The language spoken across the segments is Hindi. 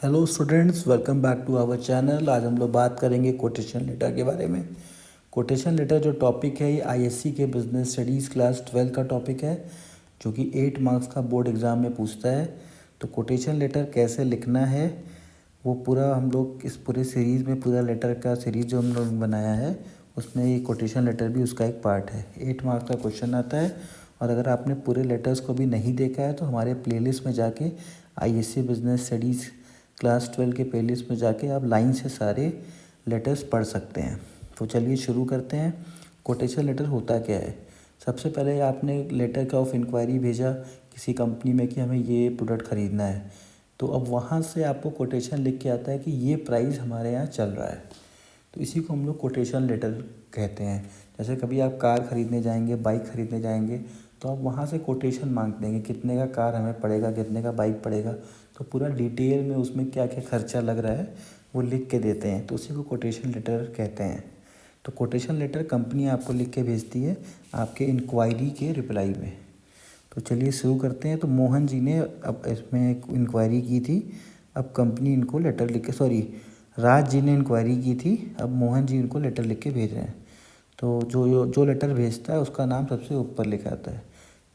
Hello students, welcome back to our channel. आज हम लोग बात करेंगे कोटेशन लेटर के बारे में। कोटेशन लेटर जो टॉपिक है ये आईएससी के बिजनेस स्टडीज़ क्लास 12 का टॉपिक है, जो कि 8 मार्क्स का बोर्ड एग्ज़ाम में पूछता है। तो कोटेशन लेटर कैसे लिखना है वो पूरा हम लोग इस पूरे सीरीज़ में, पूरा लेटर का सीरीज़ जो हम लोग बनाया है उसमें ये कोटेशन लेटर भी उसका एक पार्ट है। 8 मार्क्स का क्वेश्चन आता है। और अगर आपने पूरे लेटर्स को भी नहीं देखा है तो हमारे प्लेलिस्ट में जाके आईएससी बिजनेस स्टडीज़ क्लास 12 के प्लेलिस्ट में जाके आप लाइन से सारे लेटर्स पढ़ सकते हैं। तो चलिए शुरू करते हैं। कोटेशन लेटर होता क्या है? सबसे पहले आपने लेटर का ऑफ इंक्वायरी भेजा किसी कंपनी में कि हमें ये प्रोडक्ट ख़रीदना है, तो अब वहाँ से आपको कोटेशन लिख के आता है कि ये प्राइस हमारे यहाँ चल रहा है। तो इसी को हम लोग कोटेशन लेटर कहते हैं। जैसे कभी आप कार ख़रीदने जाएंगे, बाइक ख़रीदने जाएंगे, तो आप वहाँ से कोटेशन मांग देंगे कितने का कार हमें पड़ेगा, कितने का बाइक पड़ेगा। तो पूरा डिटेल में उसमें क्या क्या खर्चा लग रहा है वो लिख के देते हैं, तो उसी को कोटेशन लेटर कहते हैं। तो कोटेशन लेटर कंपनी आपको लिख के भेजती है आपके इंक्वायरी के रिप्लाई में। तो चलिए शुरू करते हैं। तो मोहन जी ने अब इसमें एक इंक्वायरी की थी, अब कंपनी इनको लेटर लिख के, सॉरी, राज जी ने इंक्वायरी की थी, अब मोहन जी इनको लेटर लिख के भेज रहे हैं। तो जो जो लेटर भेजता है उसका नाम सबसे ऊपर लिखा आता है।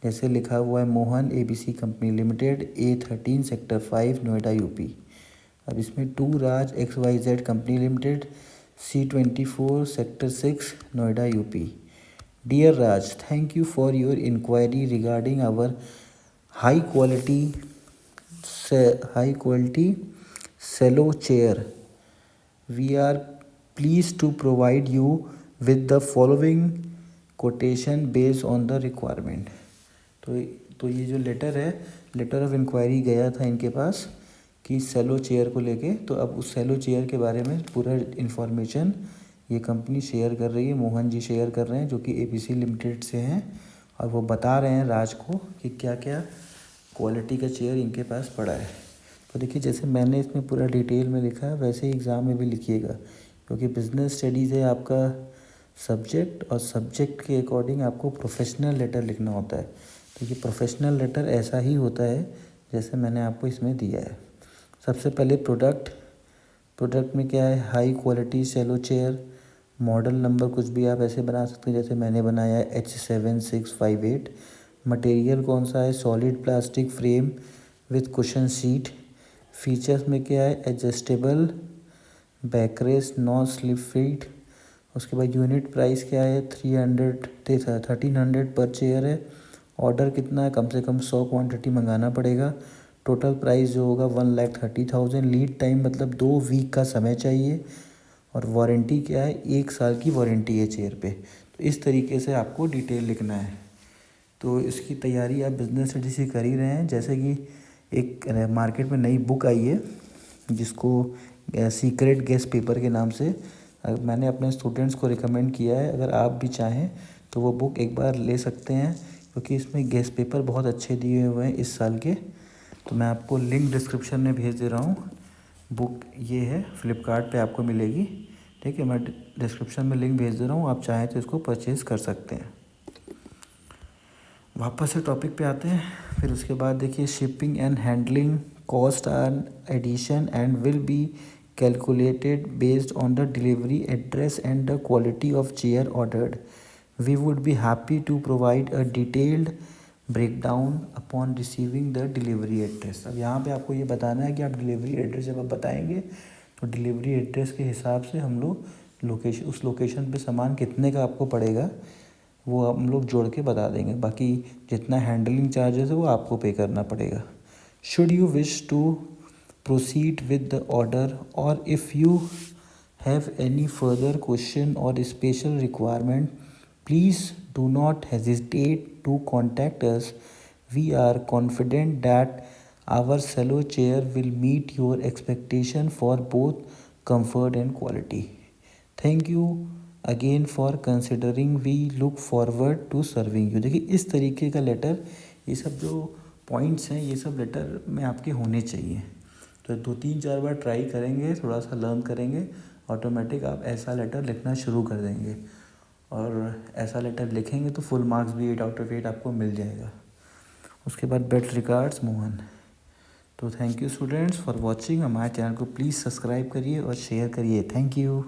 जैसे लिखा हुआ है Mohan ABC company limited, A13 sector 5 Noida UP. अब इसमें to Raj XYZ company limited, C24 sector 6 Noida UP. Dear Raj, thank you for your inquiry regarding our high quality high quality cello chair. We are pleased to provide you with the following quotation based on the requirement। तो ये जो लेटर है, लेटर ऑफ इंक्वायरी गया था इनके पास कि सेलो चेयर को लेके। तो अब उस सेलो चेयर के बारे में पूरा इन्फॉर्मेशन ये कंपनी शेयर कर रही है, मोहन जी शेयर कर रहे हैं जो कि एबीसी लिमिटेड से हैं। और वो बता रहे हैं राज को कि क्या क्या क्वालिटी का चेयर इनके पास पड़ा है। तो देखिए, जैसे मैंने इसमें पूरा डिटेल में लिखा है वैसे ही एग्ज़ाम में भी लिखिएगा, क्योंकि बिजनेस स्टडीज़ है आपका सब्जेक्ट, और सब्जेक्ट के अकॉर्डिंग आपको प्रोफेशनल लेटर लिखना होता है। तो ये प्रोफेशनल लेटर ऐसा ही होता है जैसे मैंने आपको इसमें दिया है। सबसे पहले प्रोडक्ट में क्या है, high quality cello chair. Model number कुछ भी आप ऐसे बना सकते हैं जैसे मैंने बनाया है H7658। मटेरियल कौन सा है, solid plastic frame with cushion seat. Features में क्या है, adjustable backrest, non slip feet. उसके बाद यूनिट प्राइस क्या है, 1300 पर चेयर है। ऑर्डर कितना है, कम से कम 100 क्वांटिटी मंगाना पड़ेगा। टोटल प्राइस जो होगा 1,30,000। लीड टाइम मतलब 2 वीक का समय चाहिए। और वारंटी क्या है, 1 साल की वारंटी है चेयर पे। तो इस तरीके से आपको डिटेल लिखना है। तो इसकी तैयारी आप बिजनेस स्टडी से कर ही रहे हैं। जैसे कि एक मार्केट में नई बुक आई है जिसको सीक्रेट गेस्ट पेपर के नाम से मैंने अपने स्टूडेंट्स को रिकमेंड किया है। अगर आप भी चाहें तो वो बुक एक बार ले सकते हैं, क्योंकि इसमें गेस्ट पेपर बहुत अच्छे दिए हुए हैं इस साल के। तो मैं आपको लिंक डिस्क्रिप्शन में भेज दे रहा हूँ। बुक ये है, फ्लिपकार्ट पे आपको मिलेगी, ठीक है। मैं डिस्क्रिप्शन में लिंक भेज दे रहा हूँ, आप चाहें तो इसको परचेज़ कर सकते हैं। वापस से टॉपिक पे आते हैं। फिर उसके बाद देखिए, shipping and handling cost are addition and will be calculated based on the delivery address and the quality of chair ordered. We would be happy to provide a detailed breakdown upon receiving the delivery address. अब यहाँ पे आपको ये बताना है कि आप डिलीवरी एड्रेस जब आप बताएंगे तो डिलीवरी एड्रेस के हिसाब से हम लोग उस लोकेशन पे सामान कितने का आपको पड़ेगा वो हम लोग जोड़ के बता देंगे। बाकी जितना हैंडलिंग चार्जेस है वो आपको पे करना पड़ेगा। Should you wish to proceed with the order और if you have any further question और special requirement, please do not hesitate to contact us. We are confident that our cello chair will meet your expectation for both comfort and quality. Thank you again for considering, we look forward to serving you. देखिए, इस तरीके का लेटर, ये सब जो पॉइंट्स हैं ये सब लेटर में आपके होने चाहिए। तो 2-3-4 बार ट्राई करेंगे, थोड़ा सा लर्न करेंगे, ऑटोमेटिक आप ऐसा लेटर लिखना शुरू कर देंगे। और ऐसा लेटर लिखेंगे तो फुल मार्क्स भी 8 आउट ऑफ 8 आपको मिल जाएगा। उसके बाद बेस्ट रिगार्ड्स मोहन। तो thank you students for watching. हमारे चैनल को प्लीज़ सब्सक्राइब करिए और शेयर करिए। Thank you.